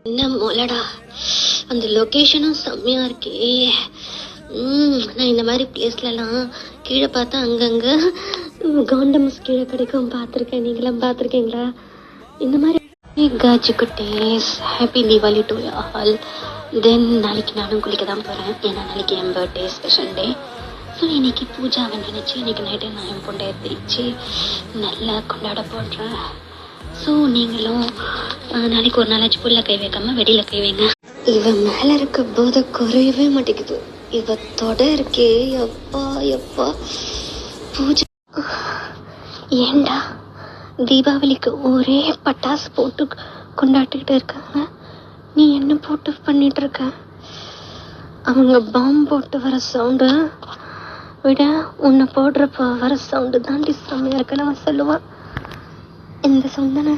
என்ன மொளடா, அந்த லொக்கேஷனும் செம்மையாக இருக்கே. நான் இந்த மாதிரி பிளேஸ்லலாம் கீழே பார்த்தா அங்கங்கே கவுண்டம்ஸ் கீழே கிடைக்கும் பார்த்துருக்கேன். நீங்களாம் பார்த்துருக்கீங்களா இந்த மாதிரி? காஜி குட்டீஸ், ஹாப்பி தீபாவளி டு ஆல். தென் நாளைக்கு நானும் குளிக்க தான் போகிறேன். ஏன்னா நாளைக்கு என் பர்த்டே ஸ்பெஷல் டே. ஸோ இன்றைக்கி பூஜாவை நினச்சி இன்றைக்கி நைட்டு நான் என் பொண்டையை பிரித்து நல்லா கொண்டாட போடுறேன். ஸோ நீங்களும் நாளைக்கு ஒரு நாளாச்சு புல்ல கை வைக்காமல் வெடியில் கை வைங்க. இவன் மேலே இருக்க போதை குறையவே மாட்டேங்குது. இவ தொட இருக்கே, எப்பா எப்பா. பூஜை ஏண்டா தீபாவளிக்கு ஒரே பட்டாசு போட்டு கொண்டாடிக்கிட்டு இருக்காங்க, நீ என்ன போட்டு பண்ணிட்டு இருக்க? அவங்க பாம்பு போட்டு வர சவுண்டு விட உன்னை போடுறப்ப வர சவுண்டு தாண்டி செம்மையா இருக்குன்னு அவன் சொல்லுவான். இந்த சவுண்ட் தானே